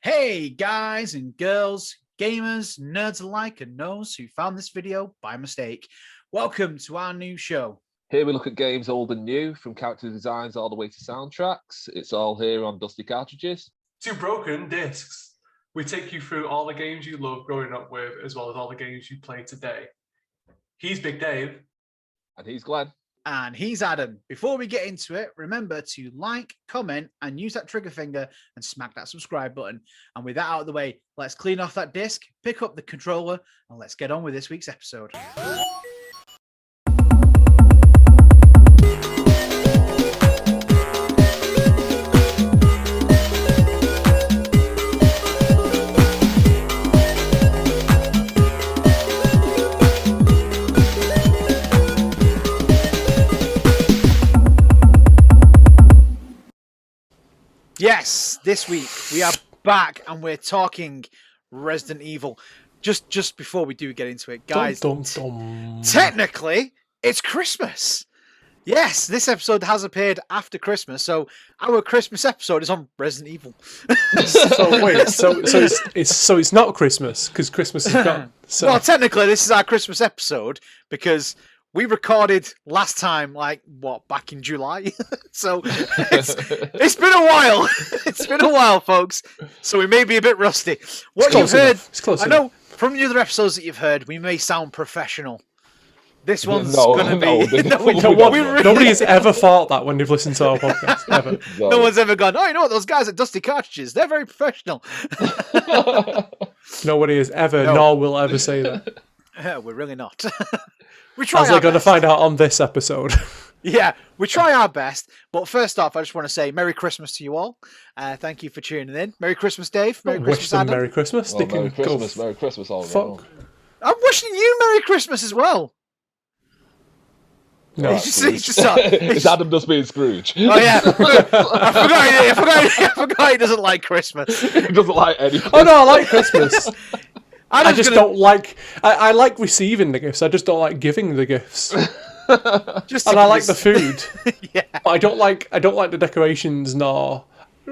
Hey guys and girls, gamers, nerds alike, and those who found this video by mistake. Welcome to our new show. Here we look at games old and new, from character designs all the way to soundtracks. It's all here on Dusty Cartridges. To broken discs. We take you through all the games you loved growing up with, as well as all the games you play today. He's Big Dave. And he's Glen. And he's Adam. Before we get into it, remember to like, comment, and use that trigger finger and smack that subscribe button. And with that out of the way, let's clean off that disc, pick up the controller, and let's get on with this week's episode. Yes, this week we are back and we're talking Resident Evil. Just before we do get into it, guys, technically it's Christmas. Yes, this episode has appeared after Christmas, so our Christmas episode is on Resident Evil. So wait, so it's not Christmas because Christmas is gone. So. Well, technically this is our Christmas episode because we recorded last time, back in July? So it's been a while. It's been a while, folks. So we may be a bit rusty. What you've heard, I know from the other episodes that you've heard, we may sound professional. This one's going to be... Nobody has ever thought that when they've listened to our podcast, ever. No one's ever gone, oh, you know what, those guys at Dusty Cartridges, they're very professional. Nobody has ever, nor will ever say that. We're really not. We try. As they're going to find out on this episode. Yeah, we try our best. But first off, I just want to say Merry Christmas to you all. Thank you for tuning in. Merry Christmas, Dave. Merry Christmas, Adam. Merry Christmas. Well, Merry Christmas, all fuck. I'm wishing you Merry Christmas as well. No, it's Adam just being Scrooge. Oh yeah, I forgot he doesn't like Christmas. He doesn't like anything. Oh no, I like Christmas. I just don't like. I like receiving the gifts. I just don't like giving the gifts. And I like the food. Yeah. But I don't like the decorations. Nor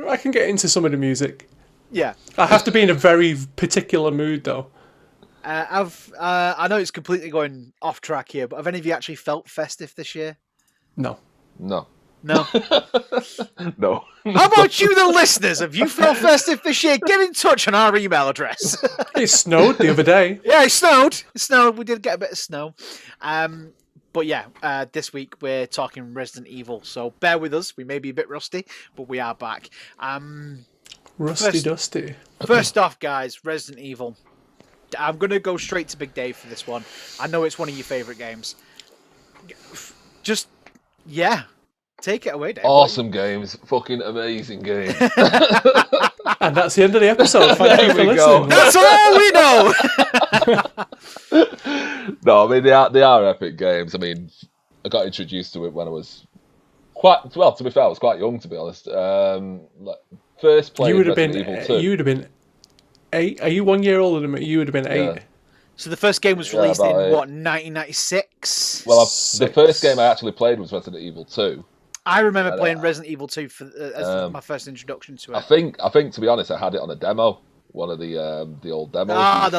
I can get into some of the music. Yeah. I have to be in a very particular mood though. I know it's completely going off track here, but have any of you actually felt festive this year? No. No. No. How about you, the listeners? Have you felt festive this year? Get in touch on our email address. It snowed the other day. Yeah, it snowed. We did get a bit of snow. But yeah, this week we're talking Resident Evil, so bear with us. We may be a bit rusty, but we are back. Dusty. First off, guys, Resident Evil. I'm going to go straight to Big Dave for this one. I know it's one of your favourite games. Take it away, Dave. Awesome games. Fucking amazing game. And that's the end of the episode. Thank you for listening. That's all we know. No, I mean, they are epic games. I mean, I got introduced to it when I was to be fair, I was quite young, to be honest. First played Resident Evil 2. You would have been 8. Are you 1 year older than me? You would have been 8. Yeah. So the first game was released in, 1996? Well, the first game I actually played was Resident Evil 2. I remember playing Resident Evil 2 as my first introduction to it. I think, to be honest, I had it on a demo. One of the old demos.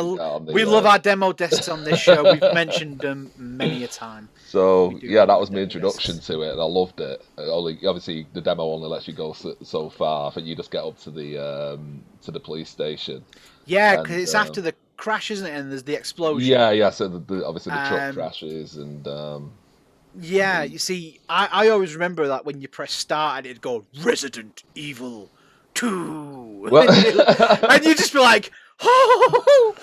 We love our demo discs on this show. We've mentioned them many a time. So yeah, that was my introduction to it, and I loved it. Obviously, the demo only lets you go so far. I think you just get up to the police station. Yeah, because it's after the crash, isn't it? And there's the explosion. Yeah. So obviously the truck crashes and. Yeah, you see, I always remember that when you press start, it'd go Resident Evil 2, and you'd just be like, oh!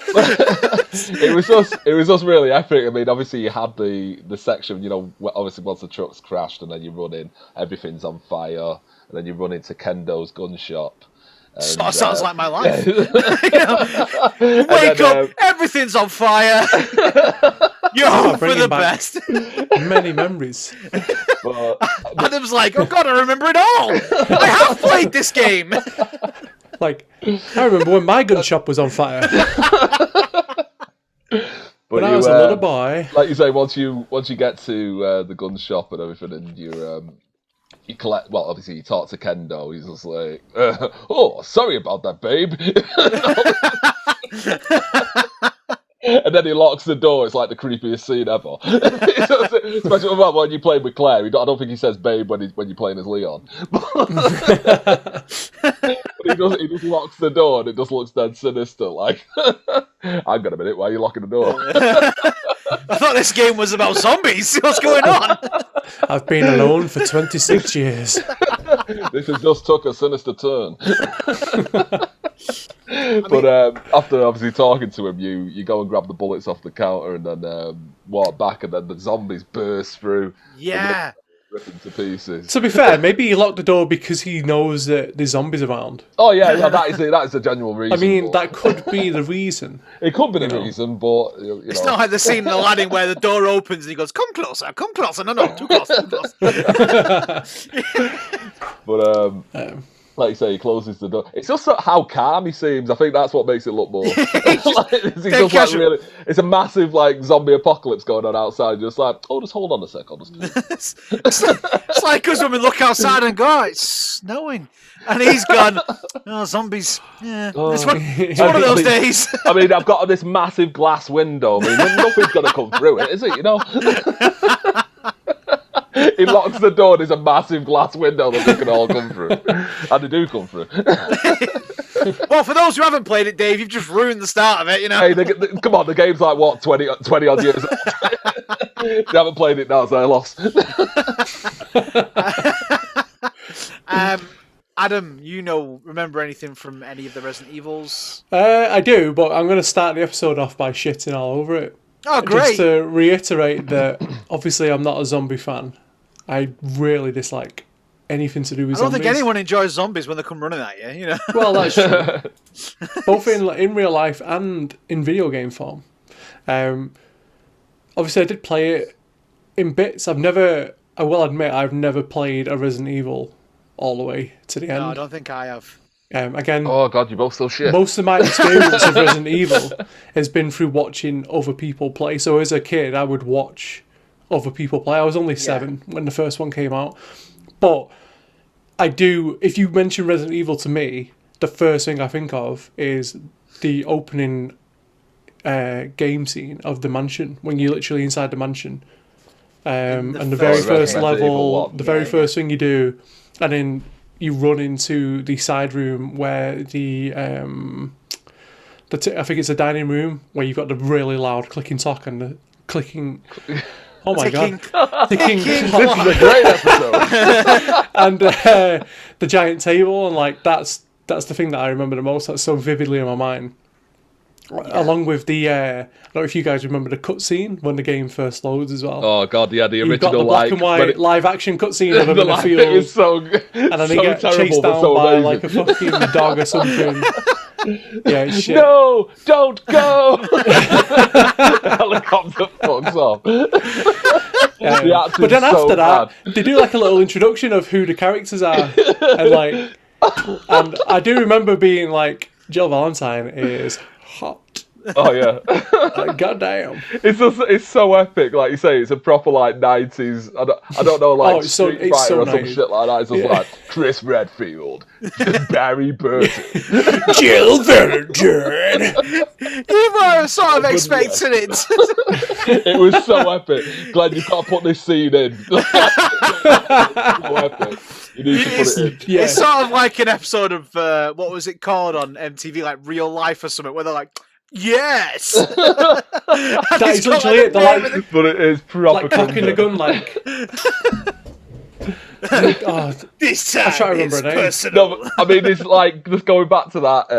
It was just really epic. I mean, obviously you had the section, obviously once the truck's crashed and then you run in, everything's on fire, and then you run into Kendo's gun shop. And, sounds like my life. Wake up, everything's on fire. You're hoping for the best. Many memories. But Adam's like, oh god, I remember it all. I have played this game. Like, I remember when my gun shop was on fire. When I was a little boy. Like you say, once you get to the gun shop and everything, and you're obviously he talks to Kendo. He's just like, oh, sorry about that, babe. And then he locks the door. It's like the creepiest scene ever. Especially when you play with Claire. I don't think he says babe when you're playing as Leon. But he just locks the door, and it just looks dead sinister. Like, hang on a minute, why are you locking the door? I thought this game was about zombies. What's going on? I've been alone for 26 years. This has just took a sinister turn. But after obviously talking to him, you go and grab the bullets off the counter and then walk back, and then the zombies burst through. Yeah. Rip into pieces. To be fair, maybe he locked the door because he knows that there's zombies around. Oh yeah, that is a genuine reason. I mean, that could be the reason. It could be the reason, but it's not like the scene in Aladdin where the door opens and he goes, "Come closer, come closer." No, too close, too close. But like you say, he closes the door. It's just how calm he seems. I think that's what makes it look more. It's a massive zombie apocalypse going on outside. Just like, just hold on a sec. It's like us when we look outside and go, it's snowing, and he's gone. Oh, zombies! Yeah, it's one of those days. I mean, I've got this massive glass window. I mean, nothing's going to come through it, is it? You know. He locks the door, there's a massive glass window that they can all come through. And they do come through. Well, for those who haven't played it, Dave, you've just ruined the start of it, you know? Hey, come on, the game's like, 20 odd years old. They haven't played it now, so I lost. Adam, remember anything from any of the Resident Evils? I do, but I'm going to start the episode off by shitting all over it. Oh, great. Just to reiterate that, obviously, I'm not a zombie fan. I really dislike anything to do with zombies. I don't think anyone enjoys zombies when they come running at you, Well, that's true. Both in real life and in video game form. Obviously, I did play it in bits. I will admit, I've never played a Resident Evil all the way to the end. No, I don't think I have. Again, oh god, you're both so shit. Most of my experience of Resident Evil has been through watching other people play. So as a kid, I would watch other people play. I was only 7 when the first one came out. But if you mention Resident Evil to me, the first thing I think of is the opening game scene of the mansion, when you're literally inside the mansion. And the very first level, the very first thing you do, and then you run into the side room where I think it's a dining room where you've got the really loud clicking talk and the clicking. Oh my god! Ticking. This is a great episode. And the giant table, and that's the thing that I remember the most. That's so vividly in my mind. Yeah. Along with the, I don't know if you guys remember the cutscene when the game first loads as well. Oh god, yeah, the original. You've got the black and white live action cutscene of him in the field. It was so good. And then he gets chased down by like a fucking dog or something. Yeah, it's shit. No, don't go! Helicopter fucks off. But then after that, they do like a little introduction of who the characters are, and I do remember being like, Jill Valentine is hot. Oh yeah. Goddamn. It's so epic. Like you say, it's a proper 90s. I don't know, Street Fighter or some shit like that. It's just like Chris Redfield, Barry Burton, Jill Valentine. You were sort of expecting it. It was so epic. Glenn, you've got to put this scene in. So epic. You need to put it in. Yeah. It's sort of like an episode of what was it called on MTV, like Real Life or something, where they're like, yes. That is literally it. But it is proper. Like cocking the gun, like. This time I'm trying to remember it's her name. No, personal. but, I mean, it's like just going back to that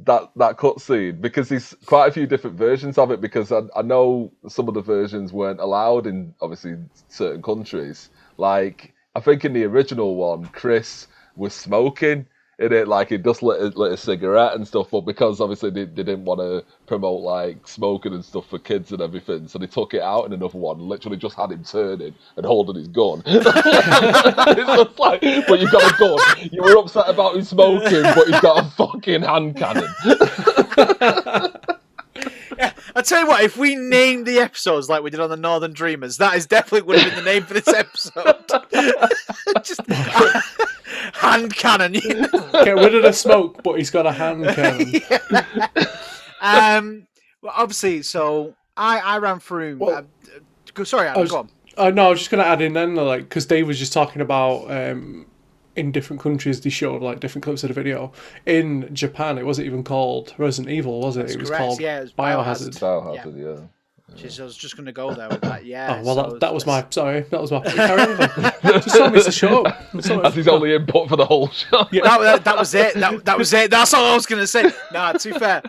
that cutscene, because there's quite a few different versions of it. Because I know some of the versions weren't allowed in obviously certain countries. Like I think in the original one, Chris was smoking in it, like he just lit a cigarette and stuff, but because obviously they didn't want to promote like smoking and stuff for kids and everything, so they took it out in another one, literally just had him turning and holding his gun. It's just like, but you got a gun, you were upset about him smoking, but he's got a fucking hand cannon. Yeah, I tell you what, if we named the episodes like we did on the Northern Dreamers, that is definitely would have been the name for this episode. Just hand cannon. Get rid of the smoke, but he's got a hand cannon. Well, obviously, so I ran through. Well, sorry, Adam, go on. No, I was just going to add in then, like, because Dave was just talking about in different countries they showed like different clips of the video. In Japan, it wasn't even called Resident Evil, was it? That's it was correct. called Yeah, it was Biohazard. Biohazard, yeah. Jeez, I was just going to go there with that. Yeah. Oh well, so that was my sorry. That was my just told me to show up. That's his only input for the whole show. Yeah, that was it. That was it. That's all I was going to say. No, to be fair,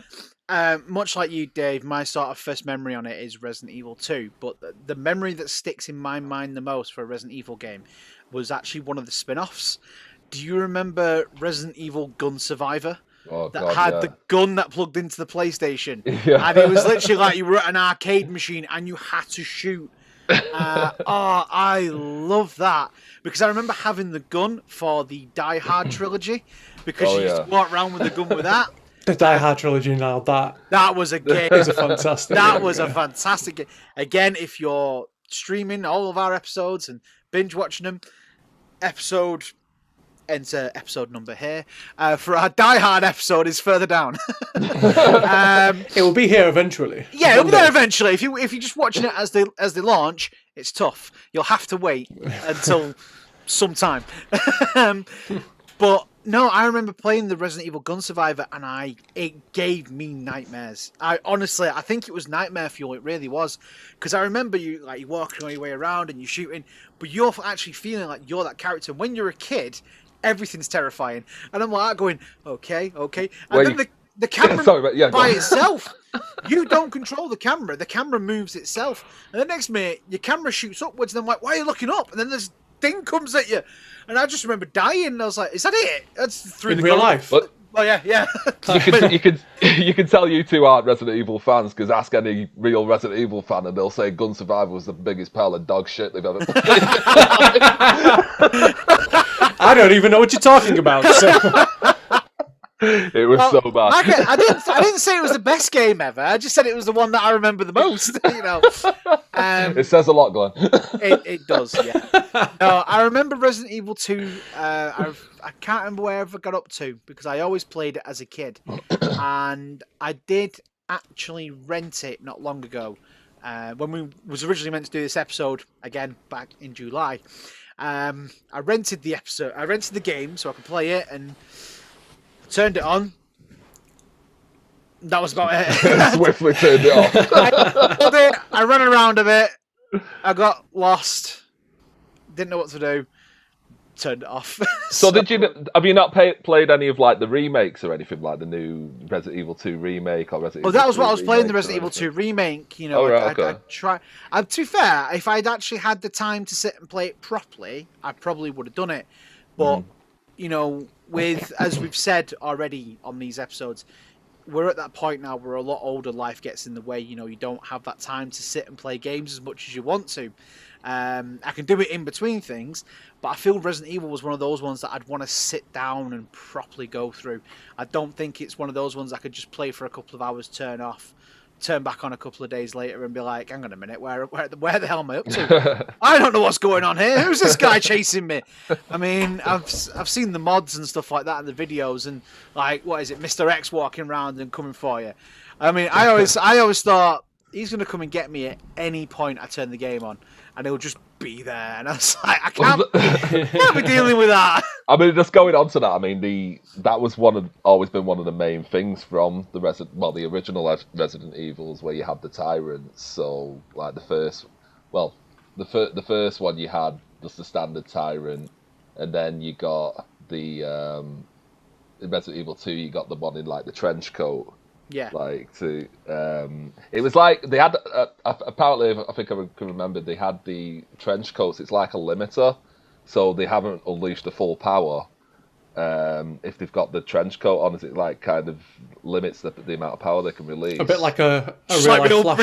much like you, Dave, my sort of first memory on it is Resident Evil 2. But the memory that sticks in my mind the most for a Resident Evil game was actually one of the spin-offs. Do you remember Resident Evil Gun Survivor? That had the gun that plugged into the PlayStation. Yeah. And it was literally like you were at an arcade machine and you had to shoot. I love that. Because I remember having the gun for the Die Hard trilogy. Because you used to walk around with the gun with that. The Die Hard trilogy now, that was a game. It was a fantastic That was a fantastic game. Again, if you're streaming all of our episodes and binge watching them, enter episode number here. For our Die Hard episode is further down. It will be here eventually. Yeah, it'll be there eventually. If you're just watching it as they launch, it's tough. You'll have to wait until some time. But no, I remember playing the Resident Evil Gun Survivor, and it gave me nightmares. I think it was nightmare fuel. It really was, because I remember you walking all your way around and you're shooting, but you're actually feeling like you're that character. When you're a kid, everything's terrifying, and I'm like going, okay, and then the camera by itself. You don't control the camera. The camera moves itself, and the next minute your camera shoots upwards, and I'm like, why are you looking up? And then this thing comes at you, and I just remember dying. And I was like, is that it? That's through in the real gun. life. But Oh yeah. you can tell you two aren't Resident Evil fans, because ask any real Resident Evil fan and they'll say Gun Survivor was the biggest pile of dog shit they've ever played. I don't even know what you're talking about. So. It was so bad. I didn't say it was the best game ever. I just said it was the one that I remember the most. It says a lot, Glenn. It does, yeah. No, I remember Resident Evil 2. I can't remember where I ever got up to, because I always played it as a kid, and I did actually rent it not long ago. When we was originally meant to do this episode again back in July, I rented the game so I could play it, and turned it on. That was about it. Swiftly turned it off. I ran around a bit. I got lost. Didn't know what to do. Turned it off. So have you not played any of like the remakes or anything, like the new Resident Evil 2 remake or Resident Evil? That was what I was playing, the Resident Evil 2 remake. You know, I'd try. To be fair, if I'd actually had the time to sit and play it properly, I probably would have done it. But you know, as we've said already on these episodes, we're at that point now where a lot older, life gets in the way. You know, you don't have that time to sit and play games as much as you want to. I can do it in between things, but I feel Resident Evil was one of those ones that I'd want to sit down and properly go through. I don't think it's one of those ones I could just play for a couple of hours, turn off, turn back on a couple of days later and be like, hang on a minute, where the hell am I up to? I don't know what's going on here. Who's this guy chasing me? I mean, I've seen the mods and stuff like that in the videos, and like, what is it, Mr. X walking around and coming for you? I mean, I always thought he's going to come and get me at any point I turn the game on, and he'll just be there. And I was like, I can't be dealing with that. I mean, just going on to that, I mean, that was always been one of the main things from the original Resident Evils, where you had the tyrants. So, like the first one you had just the standard tyrant, and then you got the in Resident Evil 2 you got the one in like the trench coat. Yeah. It was like they had apparently, I think I can remember, they had the trench coats. It's like a limiter, so they haven't unleashed the full power. If they've got the trench coat on, it like kind of limits the amount of power they can release. A bit like a real life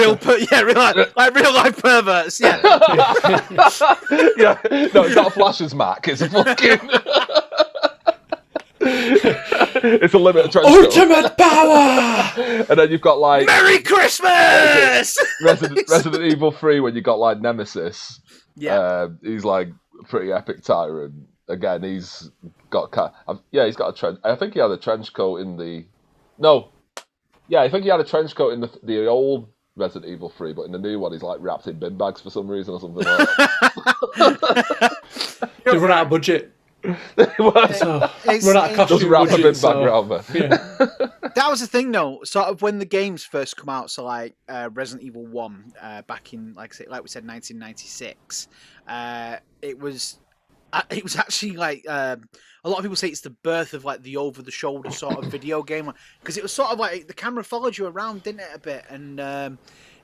perverts. Yeah. Yeah. No, it's not a Flash's Mac. It's a fucking. It's a limited trench coat. Ultimate power! And then you've got like Merry Christmas! Resident Evil 3 when you got like Nemesis. Yeah. He's like pretty epic tyrant. Again, he's got he's got a trench. I think he had a trench coat in the I think he had a trench coat in the old Resident Evil 3, but in the new one he's like wrapped in bin bags for some reason or something like that. They run out of budget. So, run out of Just costume wrap a bin budget. bag around me. Yeah. That was the thing, though. Sort of when the games first come out, so like Resident Evil 1, back in like we said, 1996. It was actually like a lot of people say it's the birth of like the over-the-shoulder sort of video game, because it was sort of like the camera followed you around, didn't it, a bit, and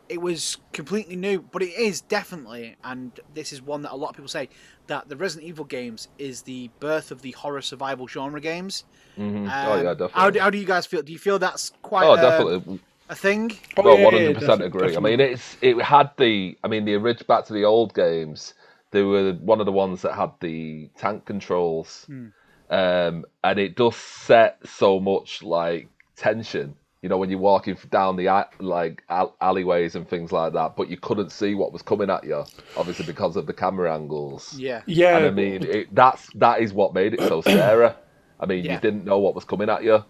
it was completely new. But it is definitely, and this is one that a lot of people say, that the Resident Evil games is the birth of the horror survival genre games. Mm-hmm. Oh yeah, definitely. How do you guys feel? Do you feel that's quite definitely a thing? Well, yeah, 100% agree. definitely. I mean, it had the original, back to the old games. They were one of the ones that had the tank controls, and it does set so much like tension. You know, when you're walking down the alleyways and things like that, but you couldn't see what was coming at you, obviously because of the camera angles. Yeah. And I mean, that is what made it so scary. I mean, you didn't know what was coming at you.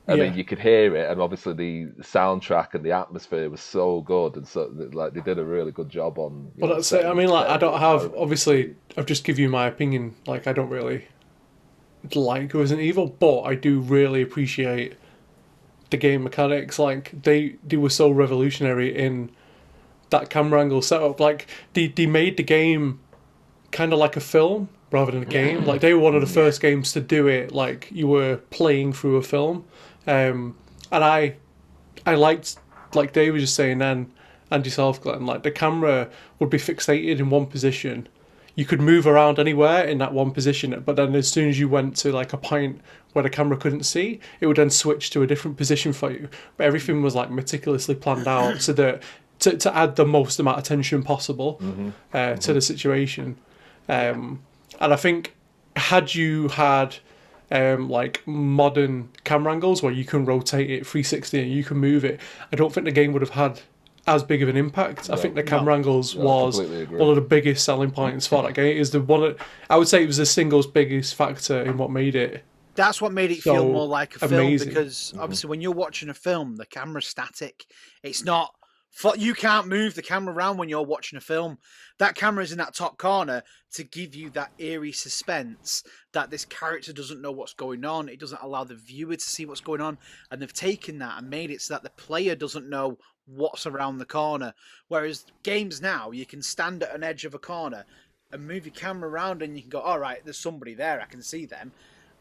I mean, you could hear it, and obviously the soundtrack and the atmosphere was so good, and so like they did a really good job on. Well, that's it. I mean, like, I don't have, obviously, I've just give you my opinion. Like, I don't really like Resident Evil, but I do really appreciate the game mechanics. Like, they were so revolutionary in that camera angle setup. Like, they made the game kind of like a film rather than a game. Like, they were one of the first games to do it like you were playing through a film. And I liked, like Dave was just saying then, and yourself, Glenn, like the camera would be fixated in one position. You could move around anywhere in that one position, but then as soon as you went to like a point where the camera couldn't see, it would then switch to a different position for you. But everything was like meticulously planned out so that to add the most amount of tension possible to the situation. And I think had you had like modern camera angles where you can rotate it 360 and you can move it, I don't think the game would have had as big of an impact. I think the camera angles was one of the biggest selling points for that game. It is I would say it was the single's biggest factor in what made it. That's what made it feel more like a amazing. film, because obviously when you're watching a film, the camera's static. It's not. You can't move the camera around when you're watching a film. That camera's in that top corner to give you that eerie suspense that this character doesn't know what's going on. It doesn't allow the viewer to see what's going on. And they've taken that and made it so that the player doesn't know what's around the corner. Whereas games now, you can stand at an edge of a corner and move your camera around and you can go, all right, there's somebody there, I can see them.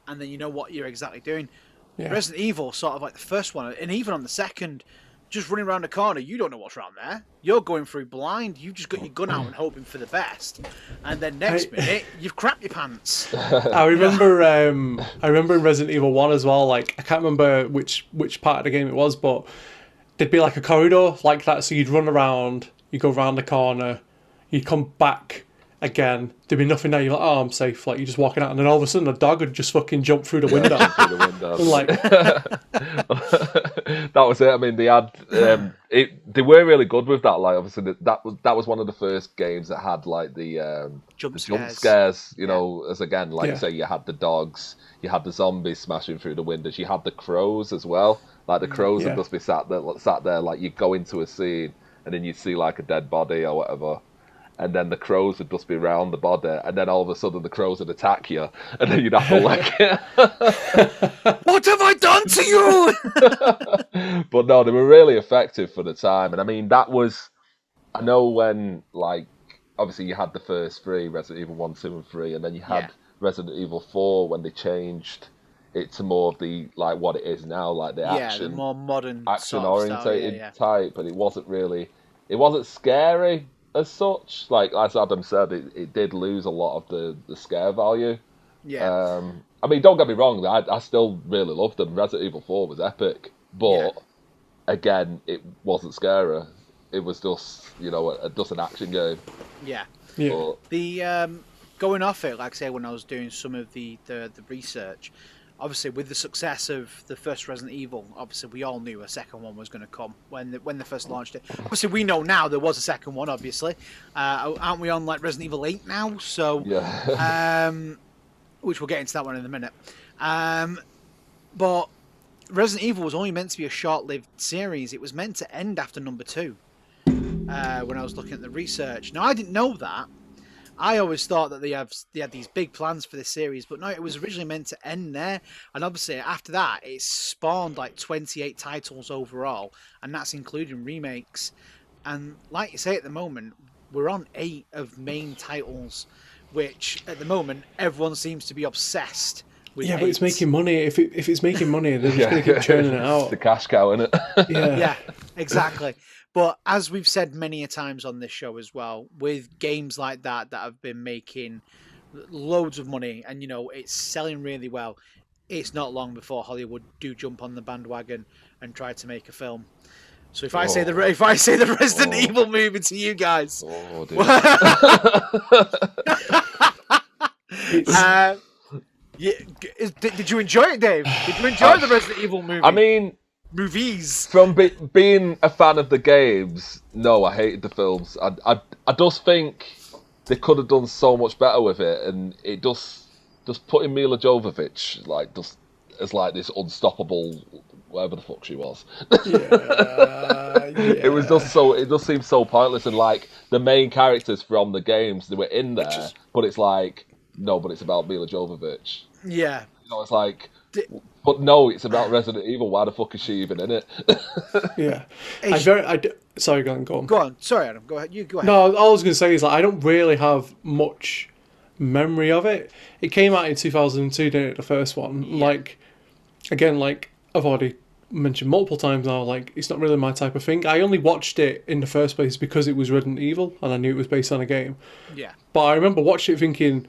And then you know what you're exactly doing. Yeah. Resident Evil, sort of like the first one, and even on the second, just running around the corner, you don't know what's around there. You're going through blind. You've just got your gun out and hoping for the best. And then next minute, you've crapped your pants. I remember in Resident Evil 1 as well, like, I can't remember which part of the game it was, but there'd be like a corridor like that, so you'd run around, you'd go around the corner, you'd come back again, there'd be nothing there, you're like, oh, I'm safe, like, you're just walking out, and then all of a sudden a dog would just fucking jump through the window. And like... that was it. I mean, they had they were really good with that. Like, obviously, that was one of the first games that had like the jump scares. You know, as again, like you say, you had the dogs, you had the zombies smashing through the windows, you had the crows as well. Like the crows would just be sat there. Like you go into a scene and then you'd see like a dead body or whatever. And then the crows would just be around the body, and then all of a sudden the crows would attack you, and then you'd have to like, what have I done to you? But no, they were really effective for the time, and I mean that was, I know when like obviously you had the first three, Resident Evil 1, 2, and 3, and then you had Resident Evil 4 when they changed it to more of the like what it is now, like the action, the more modern, action orientated type, but it wasn't scary as such. Like as Adam said, it did lose a lot of the scare value. Yeah. I mean, don't get me wrong, I still really loved them. Resident Evil 4 was epic, but again, it wasn't scary. It was just, you know, just an action game. Yeah. But, the going off it, like I say, when I was doing some of the research, obviously with the success of the first Resident Evil, obviously we all knew a second one was going to come when they first launched it. Obviously we know now there was a second one, obviously. Aren't we on like Resident Evil 8 now? So, Yeah. which we'll get into that one in a minute. But Resident Evil was only meant to be a short-lived series. It was meant to end after number 2. When I was looking at the research. Now I didn't know that. I always thought that they had these big plans for this series, but no, it was originally meant to end there. And obviously, after that, it spawned like 28 titles overall, and that's including remakes. And like you say, at the moment, we're on 8 of main titles, which at the moment everyone seems to be obsessed with. Yeah, but it's making money. If it's making money, they're just going to keep churning it out. It's the cash cow, isn't it? Yeah, exactly. But as we've said many a times on this show as well, with games like that have been making loads of money and, you know, it's selling really well, it's not long before Hollywood do jump on the bandwagon and try to make a film. So if I say the Resident Evil movie to you guys, did you enjoy it, Dave? Did you enjoy the Resident Evil movie? I mean, movies. From being a fan of the games, no, I hated the films. I just think they could have done so much better with it, and it just putting Mila Jovovich as this unstoppable whatever the fuck she was. Yeah. It was just so. It just seemed so pointless, and like the main characters from the games, they were in there, but it's like no, but it's about Mila Jovovich. Yeah. You know, it's like. But no, it's about Resident Evil. Why the fuck is she even in it? Yeah. Sorry, go on. Go on. Sorry, Adam. Go ahead. You go ahead. No, all I was going to say is I don't really have much memory of it. It came out in 2002, didn't it? The first one. Yeah. Again, I've already mentioned multiple times now, it's not really my type of thing. I only watched it in the first place because it was Resident Evil and I knew it was based on a game. Yeah. But I remember watching it thinking,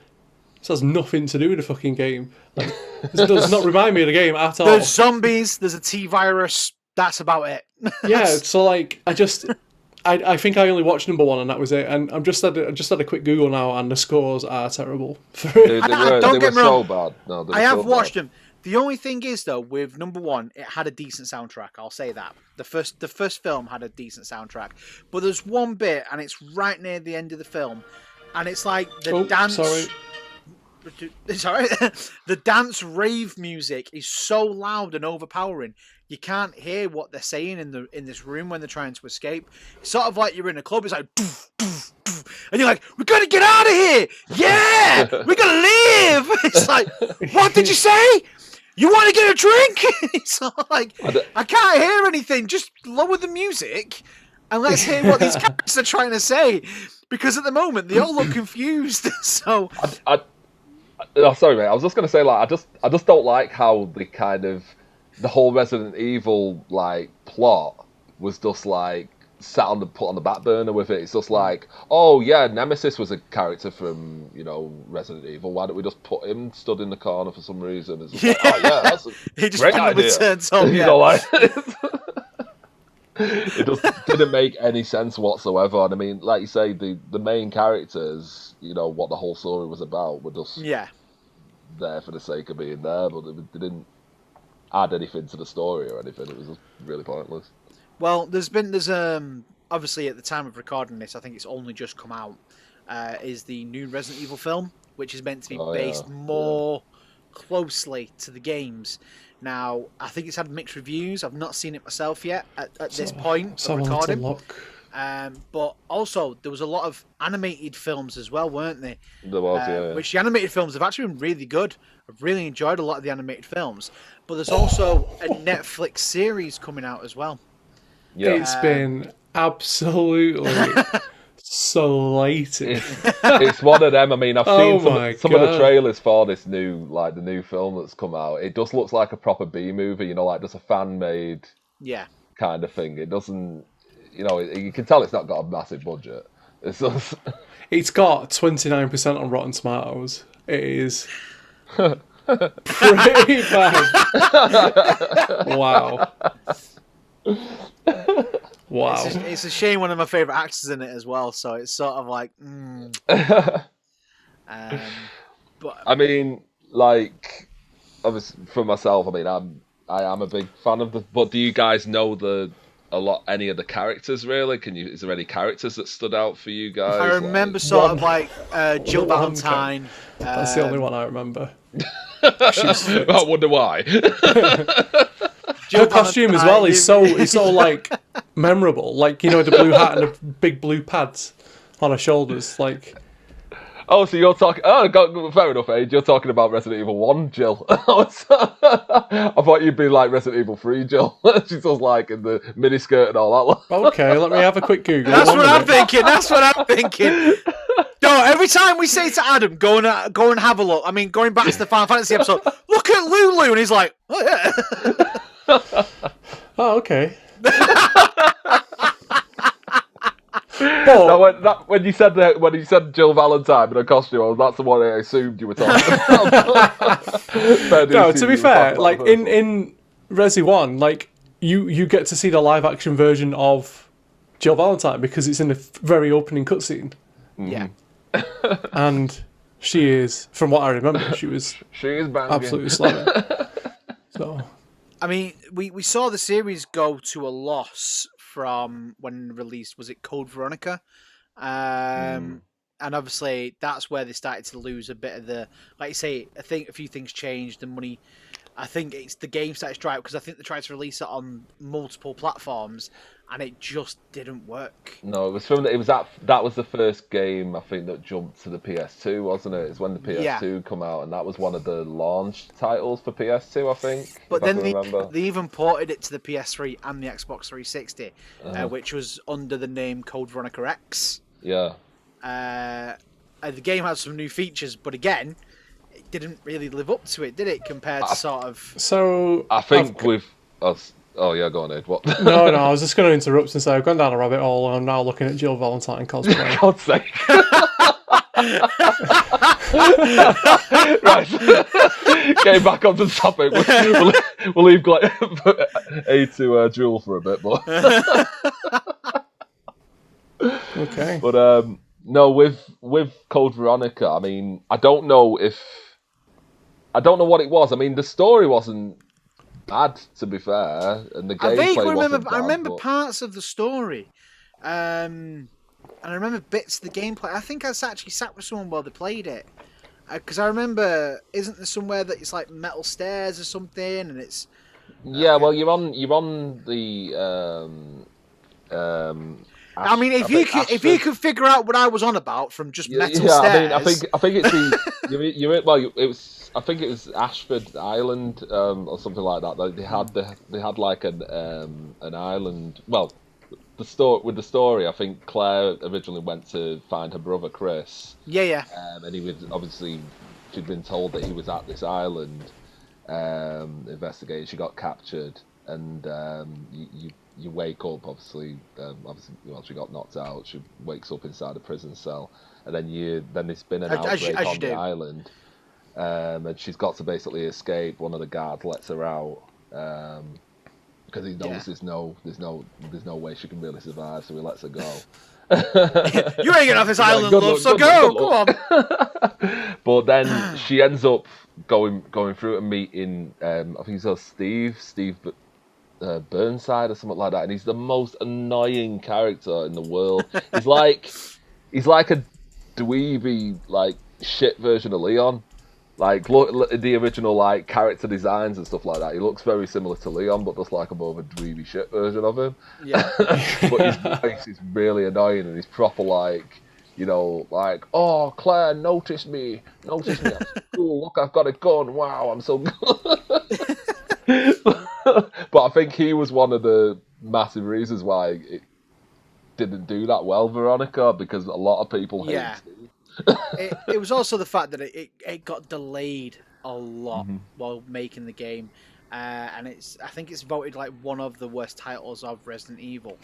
this has nothing to do with the fucking game. It does not remind me of the game at all. There's zombies, there's a T-virus, that's about it. Yeah, so I think I only watched number 1 and that was it. And I just had a quick Google now and the scores are terrible. They were so bad. No, I have watched them. The only thing is though, with number 1, it had a decent soundtrack. I'll say that. The first film had a decent soundtrack. But there's one bit, and it's right near the end of the film, and it's like the dance. Sorry. The dance rave music is so loud and overpowering. You can't hear what they're saying in this room when they're trying to escape. It's sort of like you're in a club. It's like, doof, doof, doof, and you're like, "We're gonna get out of here! Yeah, we're gonna leave!" It's like, "What did you say? You want to get a drink?" It's like, I can't hear anything. Just lower the music and let's hear what these characters are trying to say. Because at the moment they all look confused. So. Oh, sorry, mate. I was just going to say, I just don't like how the whole Resident Evil plot was just put on the back burner with it. It's just oh yeah, Nemesis was a character from Resident Evil. Why don't we just put him stood in the corner for some reason? It's just oh yeah, that's a he just great idea. Turns on, yeah. It just didn't make any sense whatsoever. And I mean, like you say, the main characters, what the whole story was about, were just there for the sake of being there, but they didn't add anything to the story or anything. It was just really pointless. Well, there's obviously at the time of recording this, I think it's only just come out, is the new Resident Evil film, which is meant to be based more closely to the games. Now, I think it's had mixed reviews. I've not seen it myself yet at this point of recording. But also, there was a lot of animated films as well, weren't there? There was, which the animated films have actually been really good. I've really enjoyed a lot of the animated films. But there's also a Netflix series coming out as well. Yeah. It's been absolutely slated. It's one of them. I mean, I've seen some of the trailers for this new, the new film that's come out. It just looks like a proper B movie, just a fan-made kind of thing. It doesn't, you can tell it's not got a massive budget. It's just... It's got 29% on Rotten Tomatoes. It is pretty bad. Wow. Wow. It's a shame one of my favourite actors in it as well, so it's sort of like... but I mean, obviously for myself, I mean, I am a big fan of the. But do you guys know any of the characters really? Is there any characters that stood out for you guys? I remember sort of like Jill One Valentine. That's the only one I remember. I wonder why. Her costume as well is so like memorable. Like, you know, the blue hat and the big blue pads on her shoulders. Like, Oh, so you're talking... Oh, fair enough, Age. You're talking about Resident Evil 1, Jill. I thought you'd be like Resident Evil 3, Jill. She's just like in the miniskirt and all that. okay, let me have a quick Google. That's what I'm thinking. That's what I'm thinking. No, every time we say to Adam, go and have a look. I mean, going back to the Final Fantasy episode, look at Lulu, and he's like, oh yeah. Oh, okay. When you said Jill Valentine in a costume, that's the one I assumed you were talking about. No, to be fair, like in Resi 1, like you get to see the live action version of Jill Valentine because it's in the very opening cutscene. Yeah. And she is, from what I remember, she is banging. absolutely slamming. So, I mean, we saw the series go to a loss from when released. Was it Code Veronica? And obviously that's where they started to lose a bit of the, like you say, I think a few things changed. The money, I think it's the game started to dry up because I think they tried to release it on multiple platforms and it just didn't work. No, that was the first game I think that jumped to the PS2, wasn't it? It's when the PS2 come out, and that was one of the launch titles for PS2, I think. But then they even ported it to the PS3 and the Xbox 360, which was under the name Code Veronica X. Yeah. The game had some new features, but again, it didn't really live up to it, did it? Compared to sort of. So I think with us. Oh yeah, go on, Ed. What? No, I was just going to interrupt and say I've gone down a rabbit hole and I'm now looking at Jill Valentine cosplay. God's sake. Right. Getting back onto the topic. We'll leave A to Jewel for a bit, but. Okay. But no, with Code Veronica, I mean, I don't know what it was. I mean, the story wasn't bad, to be fair, and the gameplay wasn't bad. I remember parts of the story, and I remember bits of the gameplay. I think I actually sat with someone while they played it, because I remember, isn't there somewhere that it's like metal stairs or something, and it's. Yeah, well, you're on the. I mean, if you could figure out what I was on about from just metal stairs. I think it's the I think it was Ashford Island or something like that. They had like an island. Well, with the story, I think Claire originally went to find her brother Chris. Yeah. And he was obviously, she'd been told that he was at this island investigating. She got captured, and you wake up, obviously, well, she got knocked out. She wakes up inside a prison cell, and then there's been an outbreak on the island, and she's got to basically escape. One of the guards lets her out because he knows there's no way she can really survive, so he lets her go. You ain't getting off this island, love, so go, come on. But then she ends up going through and meeting, I think he's Steve Burnside or something like that, and he's the most annoying character in the world. He's like a dweeby, like shit version of Leon. Like look at the original like character designs and stuff like that. He looks very similar to Leon, but just like a more of a dweeby shit version of him. Yeah. But his voice is really annoying, and he's proper like, you know, like, oh Claire, notice me, I'm so cool. Look, I've got a gun. Wow, I'm so good. But I think he was one of the massive reasons why it didn't do that well, Veronica, because a lot of people hate Steve. It was also the fact that it got delayed a lot while making the game, and I think it's voted like one of the worst titles of Resident Evil.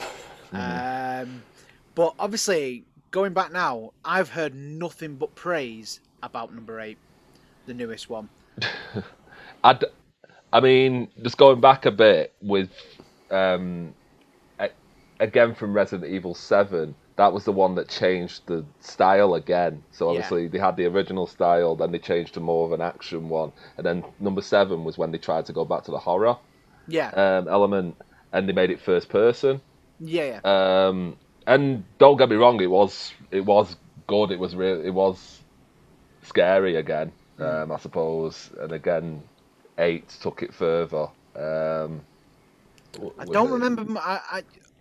But obviously, going back now, I've heard nothing but praise about number 8, the newest one. I mean, just going back a bit with, again from Resident Evil 7, that was the one that changed the style again. So Yeah. obviously they had the original style, then they changed to more of an action one, and then number 7 was when they tried to go back to the horror element, and they made it first person. Yeah. And don't get me wrong, it was good. It was scary again, I suppose. And again, 8 took it further. I don't remember.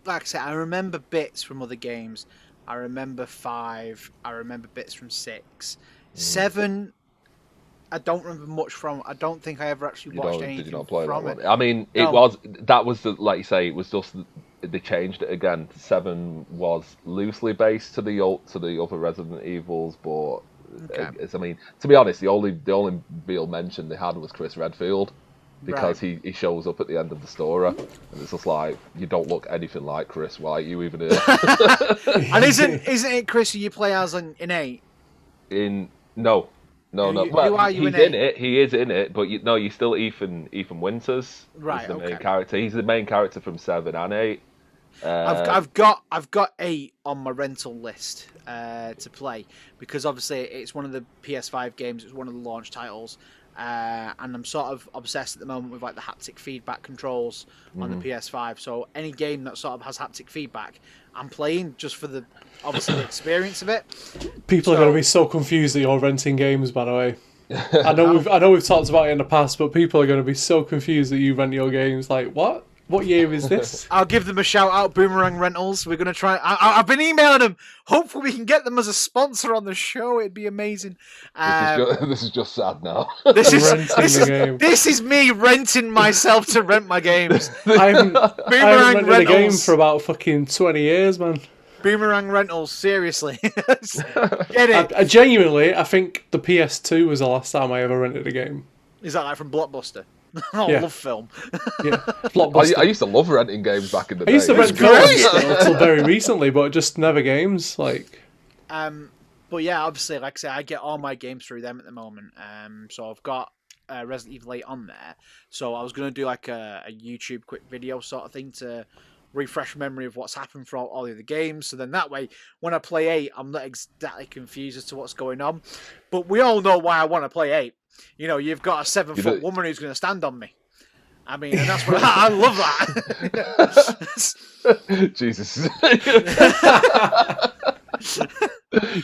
Like I said, I remember bits from other games. I remember 5. I remember bits from 6. 7. I don't remember much from. I don't think I ever actually watched anything Did you not play that from one? it. I mean, that was the, like you say, it was just they changed it again. 7 was loosely based to the other Resident Evils, but I mean, to be honest, the only real mention they had was Chris Redfield. Because he shows up at the end of the story, and it's just like, you don't look anything like Chris. Why are you even here? And isn't it Chris who you play as in 8? No. Who Well, are you he's in in it. He is in it, but you're still Ethan Winters. Right, Is the main character. He's the main character from 7 and 8. I've got 8 on my rental list to play, because obviously it's one of the PS5 games. It's one of the launch titles. And I'm sort of obsessed at the moment with like the haptic feedback controls on the PS5. So any game that sort of has haptic feedback, I'm playing just for the experience of it. People are going to be so confused that you're renting games. By the way, I know we've talked about it in the past, but people are going to be so confused that you rent your games. Like, what? What year is this? I'll give them a shout out, Boomerang Rentals. We're going to try. I've been emailing them. Hopefully, we can get them as a sponsor on the show. It'd be amazing. This is just sad now. This is me renting myself to rent my games. I haven't rented a game for about fucking 20 years, man. Boomerang Rentals, seriously. Get it. I genuinely, I think the PS2 was the last time I ever rented a game. Is that like from Blockbuster? I love film. Yeah, Blockbuster. I used to love renting games back in the day. I used to rent films until very recently, but just never games. Like, but yeah, obviously, like I say, I get all my games through them at the moment. So I've got Resident Evil 8 on there. So I was going to do like a YouTube quick video sort of thing to refresh memory of what's happened for all the other games. So then that way, when I play 8, I'm not exactly confused as to what's going on. But we all know why I want to play 8. You know, you've got a 7-foot woman who's going to stand on me. I mean, and that's what I love that. Jesus.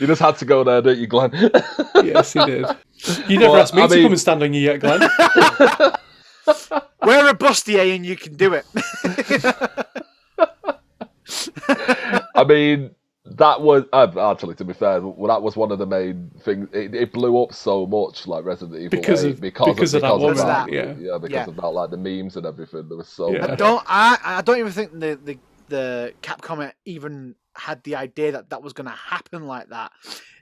You just had to go there, didn't you, Glenn? Yes, he did. You never asked me to come and stand on you yet, Glenn. Wear a bustier and you can do it. I mean, that was actually, to be fair, that was one of the main things. It blew up so much, like Resident Evil because 8, of that. Yeah, because of that, like the memes and everything. There was so. Yeah. I don't even think the Capcom even had the idea that was going to happen like that.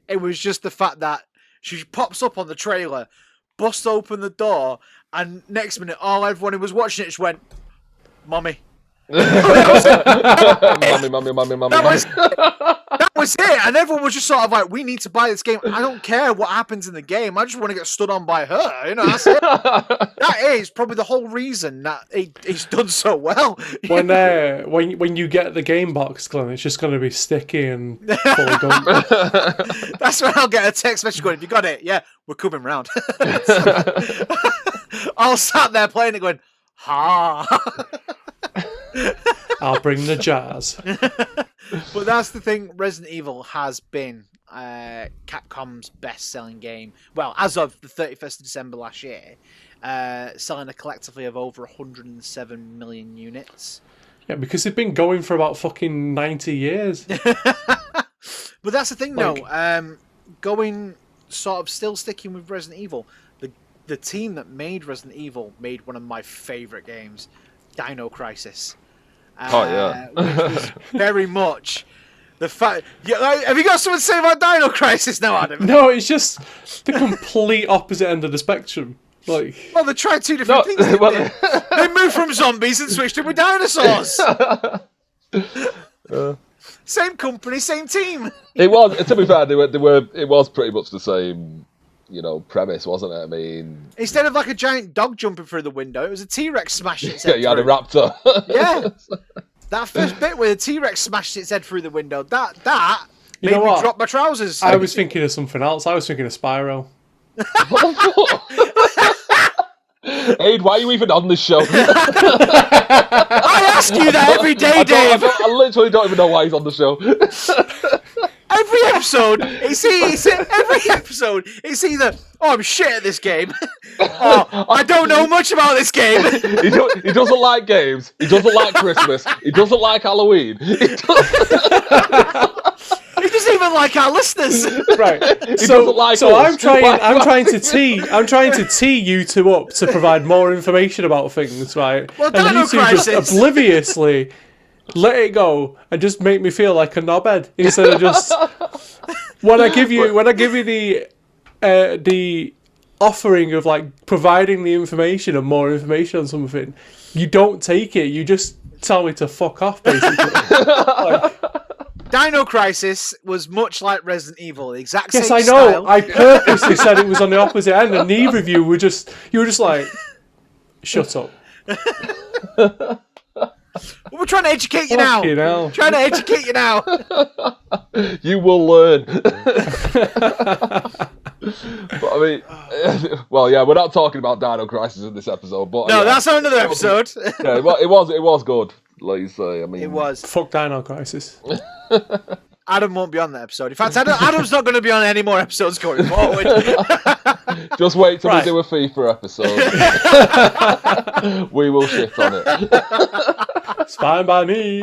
It was just the fact that she pops up on the trailer, busts open the door, and next minute, everyone who was watching it just went, "Mommy." Mommy. That was it, and everyone was just sort of like, "We need to buy this game. I don't care what happens in the game. I just want to get stood on by her." You know, that's it. That is probably the whole reason that he's done so well. When you get the game box, Glenn, it's just going to be sticky and full of gum. That's when I'll get a text message going, "Have you got it? Yeah, we're coming round." I'll sat there playing it, going, "Ha." I'll bring the jars. But that's the thing. Resident Evil has been Capcom's best-selling game. Well, as of the 31st of December last year, selling a collectively of over 107 million units. Yeah, because they've been going for about fucking 90 years. But that's the thing, though. Going sort of still sticking with Resident Evil, the team that made Resident Evil made one of my favourite games, Dino Crisis. Which was very much the fact. Have you got something to say about Dino Crisis now, Adam? No, it's just the complete opposite end of the spectrum. Like, well, they tried two different things. They moved from zombies and switched it with dinosaurs. Same company, same team. It was. To be fair, they were. It was pretty much the same. Premise, wasn't it? I mean, instead of like a giant dog jumping through the window, it was a T-Rex smashing. Yeah, you had a raptor. Yeah. That first bit where the T-Rex smashed its head through the window, that You made know me what? drop my trousers. I was thinking of something else. I was thinking of Spyro. Aid, why are you even on this show? I ask you that every day, Dave. I literally don't even know why he's on the show. Every episode, it's either, oh, I'm shit at this game, or I don't know much about this game. He doesn't like games. He doesn't like Christmas. He doesn't like Halloween. He doesn't even like our listeners. Right. doesn't like so us. I'm trying to tee you two up to provide more information about things, right? Well, and Dino you two just Crisis. obliviously let it go and just make me feel like a knobhead instead of just when I give you the offering of like providing the information and more information on something, you don't take it. You just tell me to fuck off, basically. Like, Dino Crisis was much like Resident Evil, the exact same yes, I know. style. I purposely said it was on the opposite end, and neither of you were just like, shut up. We're trying to educate you now. Fucking hell. Trying to educate you now. You will learn. But I mean, well, yeah, we're not talking about Dino Crisis in this episode, but No, yeah, that's another episode. yeah, it was good. Like you say, I mean, It was. Fuck Dino Crisis. Adam won't be on that episode. In fact, Adam's not going to be on any more episodes going forward. Just wait till Right. we do a FIFA episode. We will shit on it. It's fine by me.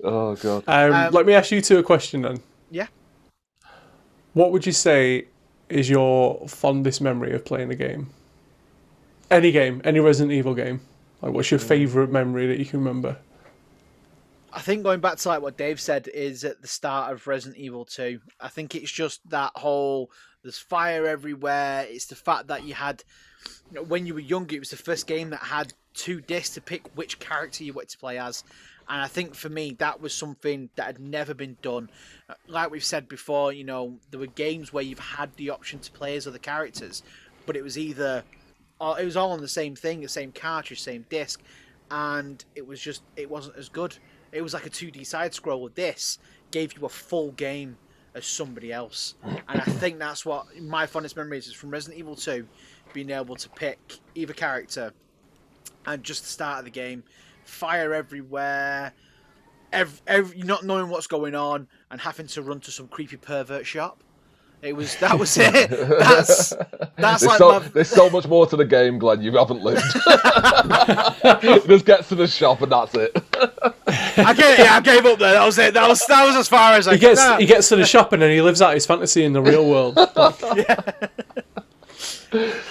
Oh god. Let me ask you two a question then. Yeah. What would you say is your fondest memory of playing a game? Any game, any Resident Evil game. Like, what's your favourite memory that you can remember? I think going back to like what Dave said is at the start of Resident Evil 2. I think it's just that whole there's fire everywhere. It's the fact that you had, when you were younger, it was the first game that had 2 discs to pick which character you wanted to play as. And I think for me, that was something that had never been done. Like we've said before, there were games where you've had the option to play as other characters, but it was either, it was all on the same thing, the same cartridge, same disc, and it wasn't as good. It was like a 2D side scroll. This gave you a full game as somebody else. And I think that's what my fondest memories is from Resident Evil 2, being able to pick either character and just the start of the game, fire everywhere, not knowing what's going on and having to run to some creepy pervert shop. That was it. That's There's so much more to the game, Glenn. You haven't lived. It just gets to the shop and that's it. I gave up there. That was it. That was as far as I He gets to the shop and then he lives out his fantasy in the real world.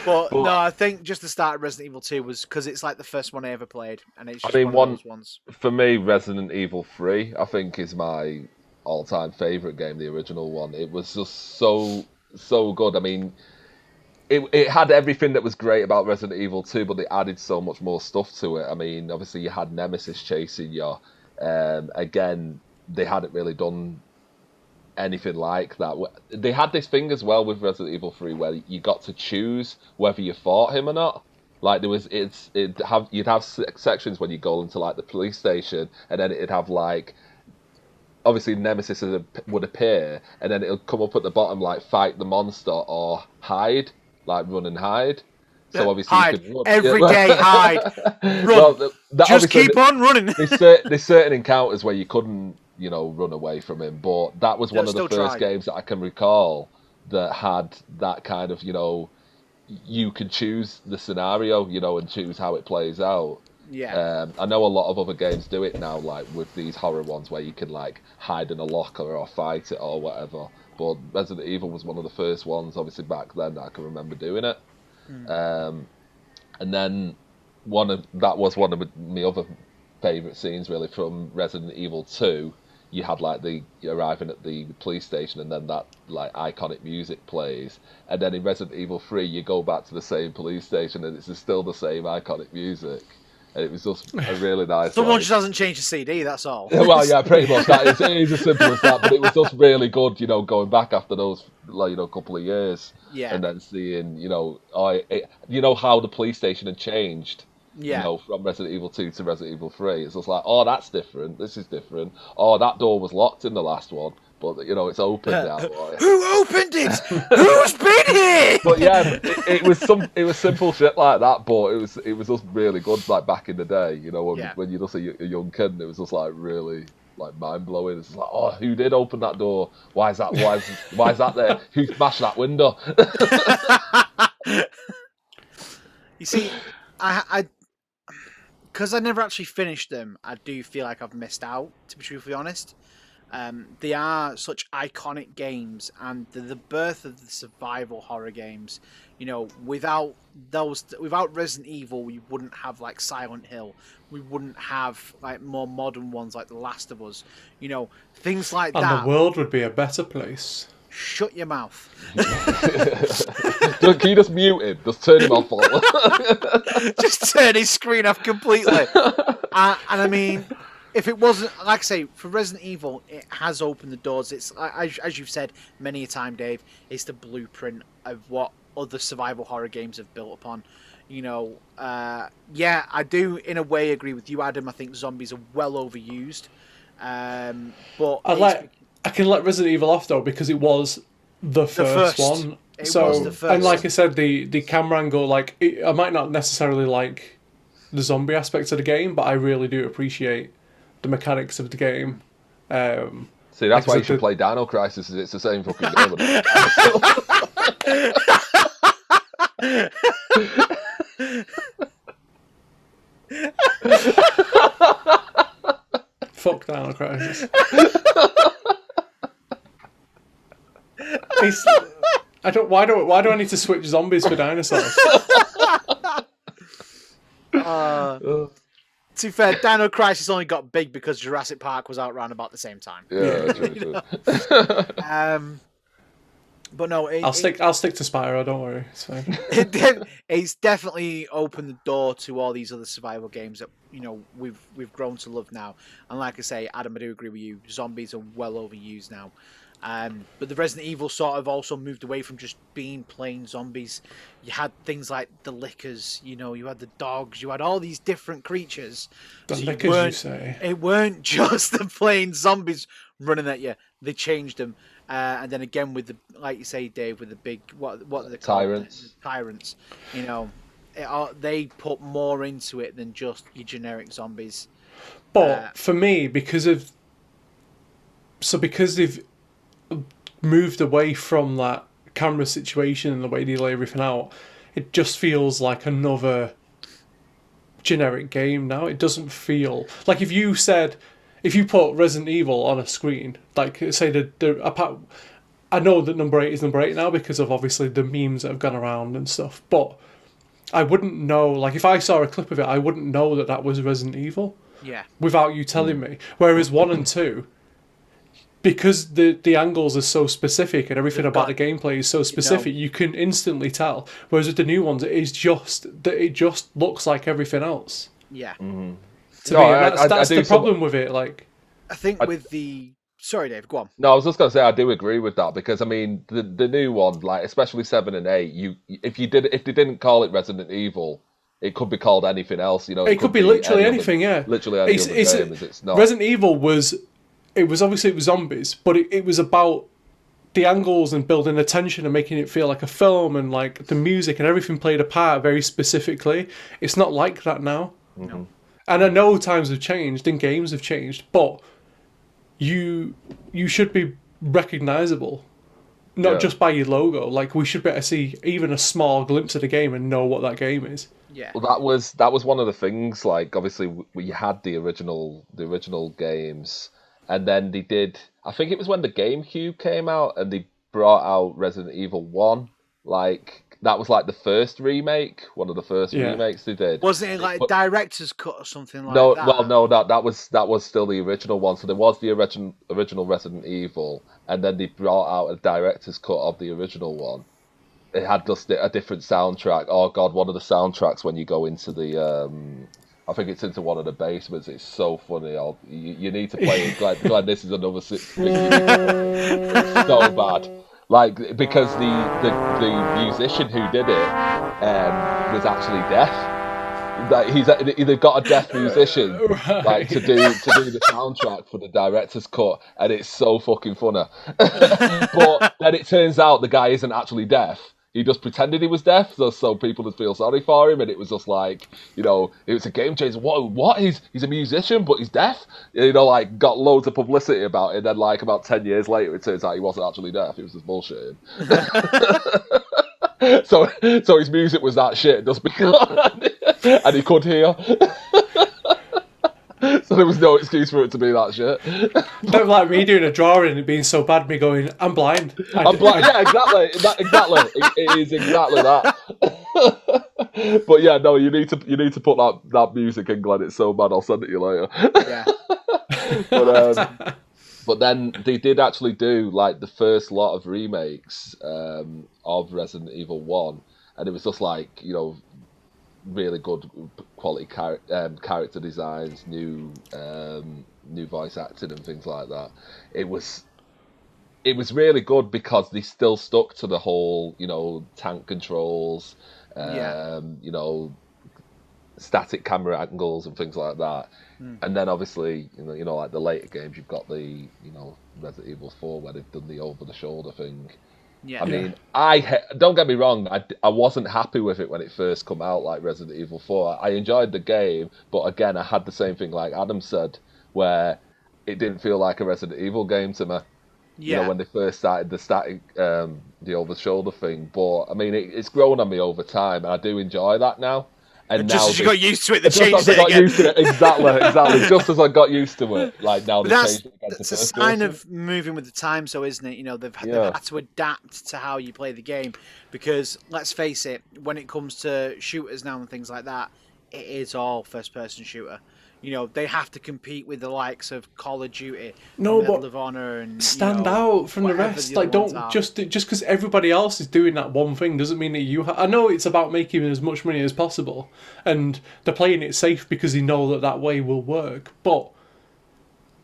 But no, I think just the start of Resident Evil 2 was because it's like the first one I ever played, and it's just one of those ones. For me, Resident Evil 3, I think, is my all-time favourite game, the original one. It was just so good. I mean, it had everything that was great about Resident Evil 2, but they added so much more stuff to it. I mean, obviously you had Nemesis chasing you. Again, they hadn't really done anything like that. They had this thing as well with Resident Evil 3 where you got to choose whether you fought him or not. Like you'd have sections when you go into like the police station, and then it'd have like, obviously Nemesis would appear, and then it'll come up at the bottom like fight the monster or hide, like run and hide. So obviously hide. You could run. Every day, hide, run. Well, just keep on running. There's certain encounters where you couldn't, run away from him, but that was one of the first games that I can recall that had that kind of, you can choose the scenario, and choose how it plays out. Yeah. I know a lot of other games do it now, like with these horror ones where you can like hide in a locker or fight it or whatever. But Resident Evil was one of the first ones, obviously back then, that I can remember doing it. And then that was one of my other favourite scenes really from Resident Evil 2. You had like you're arriving at the police station, and then that like iconic music plays, and then in Resident Evil 3 you go back to the same police station and it's still the same iconic music, and it was just a really nice. Someone just hasn't changed the CD. That's all. Well, yeah, pretty much. It is as simple as that. But it was just really good, going back after those, couple of years, Yeah. and then seeing, how the police station had changed. You know, from Resident Evil 2 to Resident Evil 3. It's just like, oh, that's different. This is different. Oh, that door was locked in the last one, but you know, it's open now. Who opened it? Who's been here? But yeah, it was simple shit like that, but it was just really good. Like back in the day, you know, when you're just a young kid, and it was just like really like mind blowing. It's like, oh, who did open that door? Why is that there? Who smashed that window? You see, I because I never actually finished them, I do feel like I've missed out, to be truthfully honest. They are such iconic games, and the birth of the survival horror games. You know, without Resident Evil, we wouldn't have like Silent Hill. We wouldn't have like more modern ones like The Last of Us. You know, things like that. And the world would be a better place. Shut your mouth. Can you just mute him? Just turn him off. Just turn his screen off completely. And I mean, if it wasn't, like I say, for Resident Evil, it has opened the doors. It's, as you've said many a time, Dave, it's the blueprint of what other survival horror games have built upon. You know, yeah, I do in a way agree with you, Adam. I think zombies are well overused. But I can let Resident Evil off though, because it was the first one. Was the first. And like I said, the camera angle, like I might not necessarily like the zombie aspects of the game, but I really do appreciate the mechanics of the game. See, that's why you should play Dino Crisis. It's the same fucking game. Fuck Dino Crisis. Why do I need to switch zombies for dinosaurs? To be fair, Dino Crisis only got big because Jurassic Park was out around about the same time. Yeah, true. But no, I'll stick to Spyro. Don't worry, it's fine. It's definitely opened the door to all these other survival games that we've grown to love now. And like I say, Adam, I do agree with you. Zombies are well overused now. But the Resident Evil sort of also moved away from just being plain zombies. You had things like the lickers, you had the dogs, you had all these different creatures. The lickers, you say? It weren't just the plain zombies running at you. They changed them. And then again with the, like you say, Dave, with the big, what are they called? Tyrants. Tyrants. They put more into it than just your generic zombies. But for me, because they've moved away from that camera situation and the way they lay everything out, it just feels like another generic game now. It doesn't feel like if you put Resident Evil on a screen, like say I know that number 8 is number 8 now because of obviously the memes that have gone around and stuff, but I wouldn't know, like if I saw a clip of it, I wouldn't know that was Resident Evil. Yeah. Without you telling me. Whereas 1 and 2, because the angles are so specific and everything about the gameplay is so specific, you can instantly tell. Whereas with the new ones, it just looks like everything else. Yeah. Mm-hmm. To me, that's the problem with it. Like, I think with the... Sorry, Dave, go on. No, I was just going to say I do agree with that because I mean the new one, like especially 7 and 8, if they didn't call it Resident Evil, it could be called anything else. It could be literally anything. Yeah, literally any other game. It's not. Resident Evil was obviously zombies, but it was about the angles and building the tension and making it feel like a film, and like the music and everything played a part very specifically. It's not like that now. Mm-hmm. And I know times have changed and games have changed, but you should be recognizable, not just by your logo. Like we should be able to see even a small glimpse of the game and know what that game is. Yeah. Well, that was one of the things. Like obviously we had the original games. And then they did, I think it was when the GameCube came out and they brought out Resident Evil 1. Like, that was like the first remake, one of the first remakes they did. Wasn't it like a director's cut or something like that? Well, no, that was still the original one. So there was the original Resident Evil, and then they brought out a director's cut of the original one. It had just a different soundtrack. Oh God, one of the soundtracks when you go into the... I think it's into one of the basements. It's so funny. You need to play it. Glenn, this is another 6. It's so bad. Like because the musician who did it was actually deaf. Like he's either got a deaf musician Right. like to do the soundtrack for the director's cut, and it's so fucking funny. But then it turns out the guy isn't actually deaf. He just pretended he was deaf, so people would feel sorry for him, and it was just like, it was a game changer. What? He's a musician, but he's deaf. Like got loads of publicity about it. And then like about 10 years later, it turns out he wasn't actually deaf. He was just bullshitting. So his music was that shit just because, and he could hear. So there was no excuse for it to be that shit. Don't like me doing a drawing and it being so bad, me going, I'm blind. I'm blind. Yeah, exactly. Exactly. It is exactly that. But yeah, no, you need to put that music in, Glen. It's so bad. I'll send it to you later. Yeah. But then they did actually do like the first lot of remakes of Resident Evil 1, and it was just like, really good quality character designs, new voice acting and things like that. It was really good because they still stuck to the whole, tank controls, static camera angles and things like that. And then obviously, like the later games, you've got the, Resident Evil 4 where they've done the over-the-shoulder thing. Yeah. I mean, don't get me wrong, I wasn't happy with it when it first come out, like Resident Evil 4. I enjoyed the game, but again, I had the same thing like Adam said, where it didn't feel like a Resident Evil game to me. Yeah. When they first started the static, the over-the-shoulder thing. But, I mean, it's grown on me over time, and I do enjoy that now. And just now as you got used to it, they just changed as I it got again. used to it, exactly. Just as I got used to it, like now they changed it again to That's a first sign person. of moving with the times, though, isn't it? They've had to adapt to how you play the game, because let's face it, when it comes to shooters now and things like that, it is all first-person shooter. They have to compete with the likes of Call of Duty, Medal of Honor, and stand out from the rest. Like, don't just because everybody else is doing that one thing doesn't mean that you. I know it's about making as much money as possible, and they're playing it safe because they know that way will work. But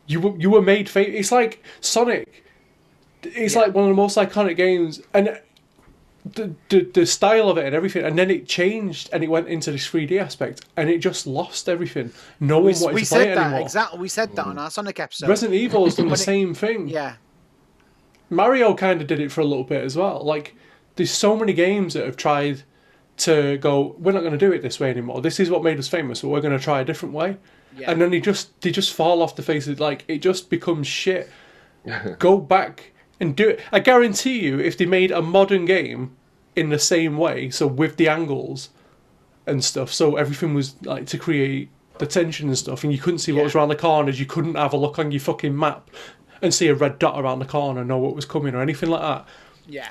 you were made famous. It's like Sonic. It's like one of the most iconic games, and the style of it and everything, and then it changed and it went into this 3D aspect, and it just lost everything. No one wanted to play it anymore. Exactly, we said that on our Sonic episode. Resident Evil has done the same thing. Yeah. Mario kind of did it for a little bit as well. Like, there's so many games that have tried to go, we're not going to do it this way anymore. This is what made us famous, but we're going to try a different way. Yeah. And then they just fall off the face of, like, it just becomes shit. Go back and do it. I guarantee you, if they made a modern game in the same way, so with the angles and stuff, so everything was like to create the tension and stuff, and you couldn't see what was around the corners, you couldn't have a look on your fucking map and see a red dot around the corner and know what was coming or anything like that. Yeah.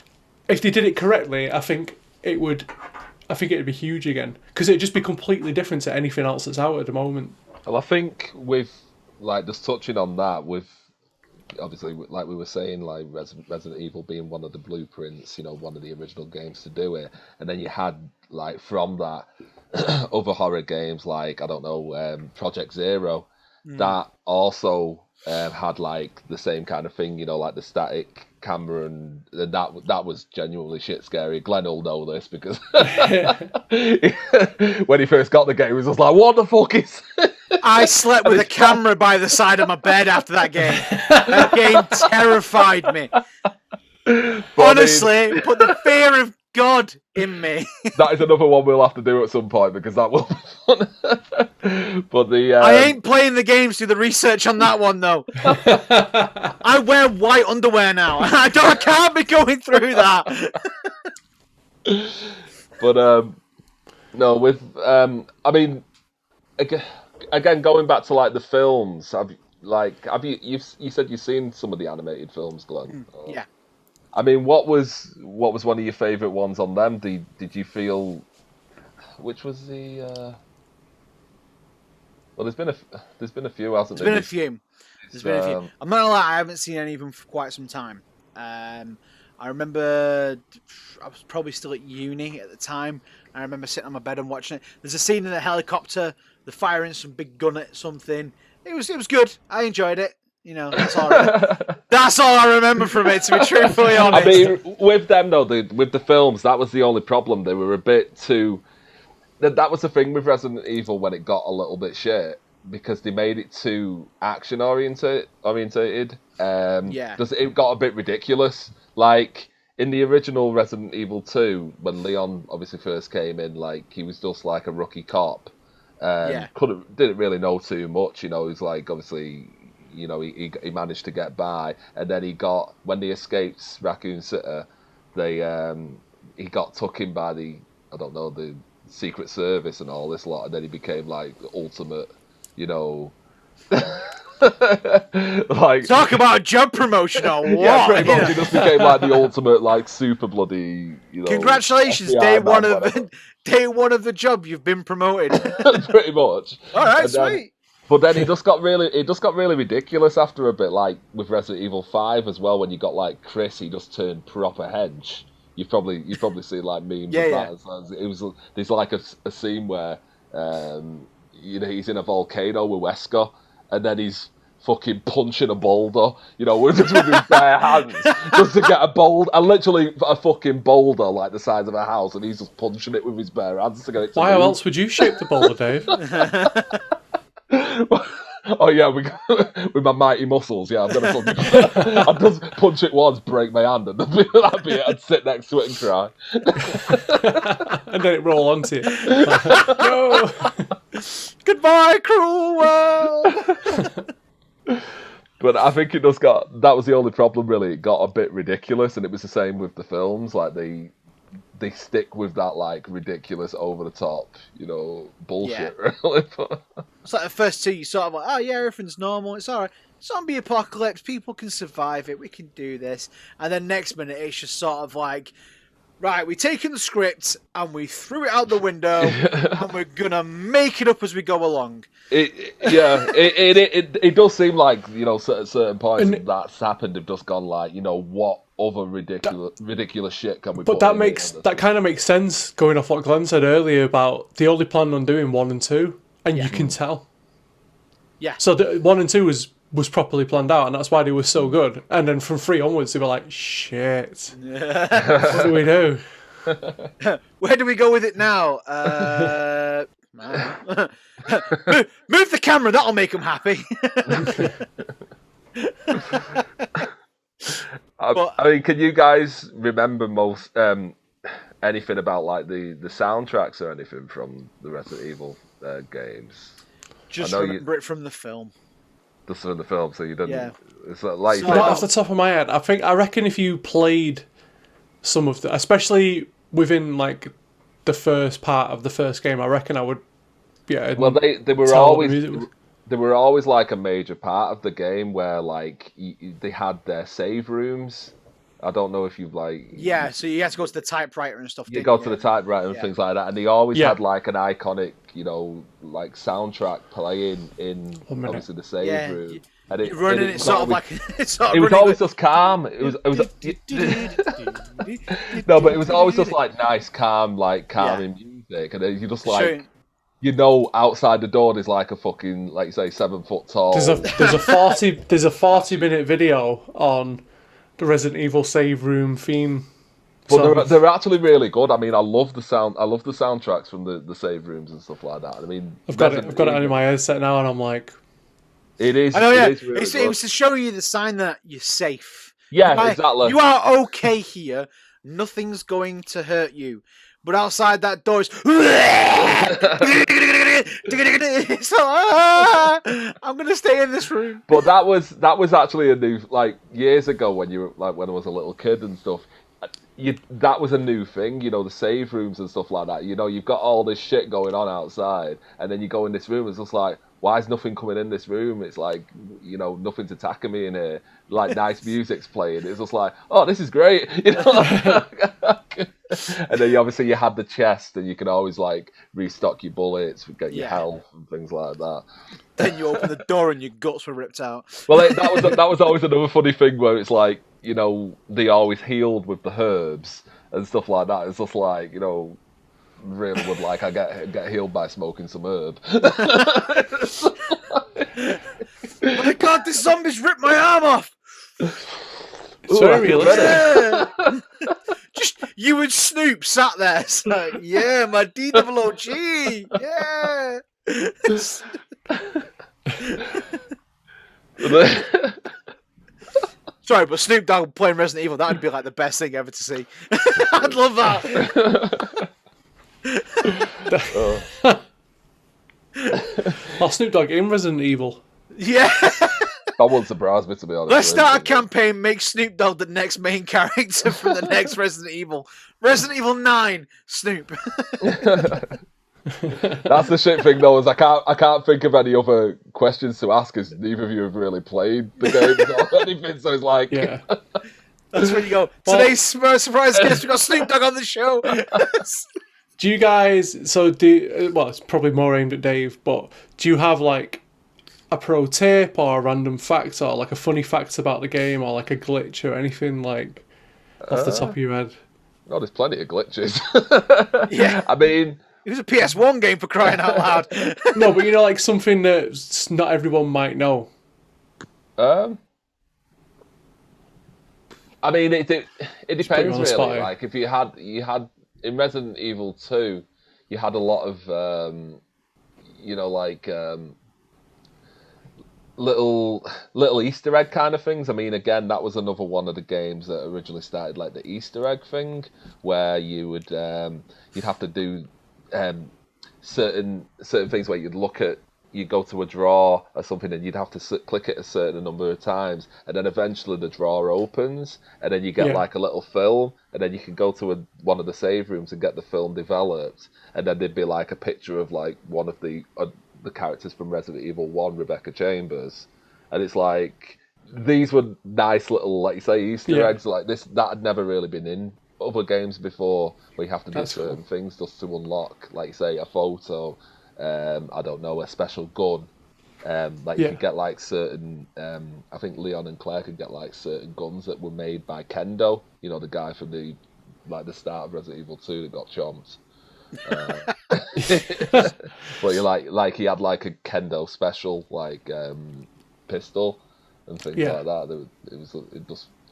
If they did it correctly, I think it'd be huge again, because it'd just be completely different to anything else that's out at the moment. Well, I think with, like, just touching on that, with obviously, like we were saying, like Resident Evil being one of the blueprints, one of the original games to do it, and then you had, like, from that, other horror games like, I don't know, Project Zero, that also had, like, the same kind of thing, like the static camera, and that was genuinely shit scary. Glen will know this because when he first got the game, he was just like, what the fuck is I slept with a camera by the side of my bed after that game. That game terrified me. Honestly, put the fear of God in me. That is another one we'll have to do at some point, because that will be fun. But I ain't playing the games, do the research on that one, though. I wear white underwear now. I can't be going through that. But, no, with, I mean, again, going back to, like, the films, you said you've seen some of the animated films, Glen? Yeah. I mean, what was one of your favourite ones on them? Did you feel, which was the? Well, there's been a few, hasn't there? There's been a few. I'm not gonna lie, I haven't seen any of them for quite some time. I remember I was probably still at uni at the time. I remember sitting on my bed and watching it. There's a scene in a helicopter, they're firing some big gun at something. It was good. I enjoyed it. That's all. That's all I remember from it, to be truthfully honest. I mean, with them though, with the films, that was the only problem. They were a bit too. that was the thing with Resident Evil when it got a little bit shit, because they made it too action orientated. It got a bit ridiculous. Like in the original Resident Evil 2, when Leon obviously first came in, like he was just like a rookie cop. Didn't really know too much, you know. He's like, obviously, you know, he managed to get by, and then when they escaped Raccoon City, he got took in by the Secret Service and all this lot, and then he became like the ultimate, you know. Like, talk about job promotion or what? Yeah, pretty much. He just became like the ultimate, like, super bloody, you know. Congratulations, day one of the job, you've been promoted. Pretty much. All right, sweet. But then it just got really ridiculous after a bit, like with Resident Evil 5 as well. When you got like Chris, he just turned proper hench. You've probably seen like memes of that. There's like a scene where you know, he's in a volcano with Wesker, and then he's fucking punching a boulder, you know, just with his bare hands, just to get literally a fucking boulder like the size of a house, and he's just punching it with his bare hands to get it to Why move. else would you shape the boulder, Dave? Oh yeah, with my mighty muscles, yeah, I'd just punch it once, break my hand, and that'd be it. I'd sit next to it and cry. And then it roll onto you. No! Goodbye, cruel world! But I think that was the only problem, really. It got a bit ridiculous, and it was the same with the films. Like, they stick with that, like, ridiculous, over-the-top, you know, bullshit, really. It's like the first two, you sort of like, oh yeah, everything's normal, it's alright. Zombie apocalypse, people can survive it, we can do this. And then next minute, it's just sort of like, right, we've taken the script and we threw it out the window and we're gonna make it up as we go along. It does seem like, you know, at certain points that's happened, have just gone like, you know, what other ridiculous shit can we put in? But that kind of makes sense, going off what Glenn said earlier about they only planned on doing 1 and 2, and you can tell. Yeah. So 1 and 2 was properly planned out, and that's why they were so good. And then from 3 onwards, they were like, shit. What do we do? Where do we go with it now? Move the camera, that'll make them happy. I mean, can you guys remember anything about like the soundtracks or anything from the Resident Evil games? Just remember it from the film. Just from the film, so you didn't. Yeah. It's like not off the top of my head. I reckon if you played some of especially within like the first part of the first game, I reckon I would. Yeah. Well, they were always like a major part of the game where like they had their save rooms. I don't know if you've like. Yeah, so you had to go to the typewriter and stuff. You go to the typewriter and things like that, and they always had like an iconic, you know, like soundtrack playing in obviously the save room. And it was always just calm. It was no, but it was always just like nice, calming music, and then you just like. You know, outside the door there's like a fucking, like you say, 7 foot tall. There's a 40-minute video on the Resident Evil save room theme. But they're actually really good. I mean, I love the soundtracks from the save rooms and stuff like that. I mean, I've got it in my headset now, and I'm like, it is. I know, yeah. It was to show you the sign that you're safe. Yeah, exactly. You are okay here. Nothing's going to hurt you. But outside that door is... I'm going to stay in this room. But that was actually a new... Like, years ago when I was a little kid and stuff, that was a new thing, you know, the save rooms and stuff like that. You know, you've got all this shit going on outside, and then you go in this room, it's just like, why is nothing coming in this room? It's like, you know, nothing's attacking me in here. Like, nice music's playing. It's just like, oh, this is great. You know? And then you had the chest, and you can always, like, restock your bullets, get your health and things like that. Then you open the door and your guts were ripped out. Well, that was always another funny thing where it's like, you know, they always healed with the herbs and stuff like that. It's just like, you know, really would like I get healed by smoking some herb. Oh my god, this zombie's ripped my arm off. It's very realistic. Just You and Snoop sat there. It's like, yeah, my DOOG. Yeah. Sorry, but Snoop Dogg playing Resident Evil, that would be like the best thing ever to see. I'd love that. Oh, Snoop Dogg in Resident Evil. Yeah. That wouldn't surprise me, to be honest. Let's start a campaign, make Snoop Dogg the next main character for the next Resident Evil. Resident Evil 9, Snoop. That's the shit thing, though, is I can't think of any other questions to ask, because neither of you have really played the games or anything, so it's like... Yeah. That's when you go, today's surprise guest, we've got Snoop Dogg on the show. Do you guys, well, it's probably more aimed at Dave, but do you have like a pro tip or a random fact or like a funny fact about the game or like a glitch or anything like off the top of your head? Oh, there's plenty of glitches. Yeah. I mean... It was a PS1 game, for crying out loud. No, but you know, like something that not everyone might know. I mean, it depends really. Like if you had in Resident Evil 2, you had a lot of little Easter egg kind of things. I mean, again, that was another one of the games that originally started like the Easter egg thing, where you would you'd have to do certain things where you'd go to a drawer or something, and you'd have to click it a certain number of times, and then eventually the drawer opens, and then you get like a little film, and then you can go to one of the save rooms and get the film developed, and then there'd be like a picture of like one of the characters from Resident Evil 1, Rebecca Chambers, and it's like these were nice little, like you say, Easter eggs like this that had never really been in other games before, where you have to do certain things just to unlock, like say, a photo. I don't know, a special gun. You could get like certain. I think Leon and Claire could get like certain guns that were made by Kendo. You know, the guy from the start of Resident Evil 2 that got chomped. But you like he had like a Kendo special pistol and things like that.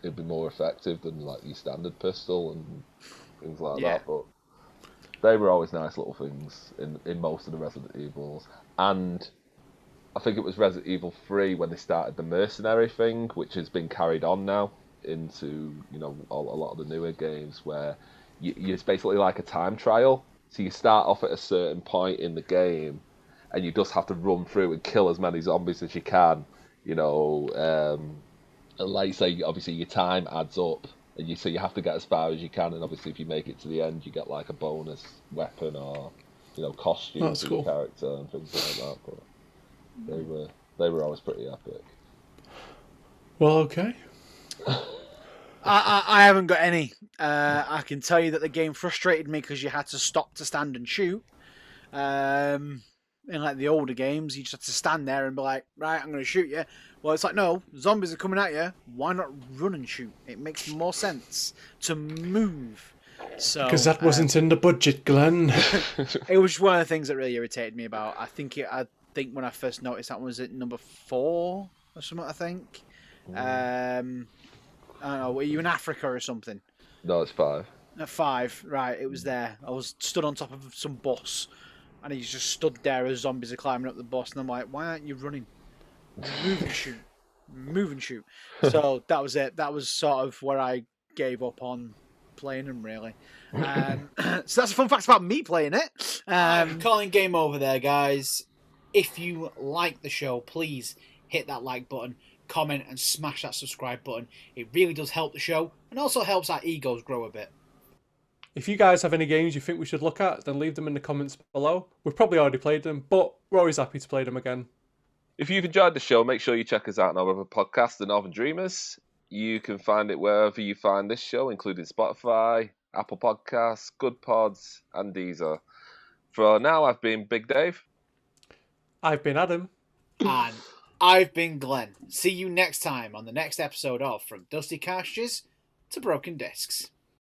It'd be more effective than like your standard pistol and things like that. But they were always nice little things in most of the Resident Evils. And I think it was Resident Evil 3 when they started the mercenary thing, which has been carried on now into a lot of the newer games, where it's basically like a time trial. So you start off at a certain point in the game, and you just have to run through and kill as many zombies as you can. And like you say, obviously your time adds up, and so you have to get as far as you can. And obviously, if you make it to the end, you get like a bonus weapon or costume for your character and things like that. But they were always pretty epic. Well, okay. I haven't got any. I can tell you that the game frustrated me because you had to stop to stand and shoot. In like the older games, you just had to stand there and be like, right, I'm going to shoot you. Well, it's like, no, zombies are coming at you. Why not run and shoot? It makes more sense to move. So because that wasn't in the budget, Glenn. It was one of the things that really irritated me about. I think when I first noticed that one was at number 4 or something. I think. I don't know. Were you in Africa or something? No, it's 5. At 5, right? It was there. I was stood on top of some bus, and he just stood there as zombies are climbing up the bus, and I'm like, why aren't you running? Move and shoot. Move and shoot. So that was it. That was sort of where I gave up on playing them, really. So that's a fun fact about me playing it. Calling game over there, guys. If you like the show, please hit that like button, comment, and smash that subscribe button. It really does help the show, and also helps our egos grow a bit. If you guys have any games you think we should look at, then leave them in the comments below. We've probably already played them, but we're always happy to play them again. If you've enjoyed the show, make sure you check us out on our other podcast, The Northern Dreamers. You can find it wherever you find this show, including Spotify, Apple Podcasts, Good Pods, and Deezer. For now, I've been Big Dave. I've been Adam. And I've been Glenn. See you next time on the next episode of From Dusty Cartridges to Broken Discs.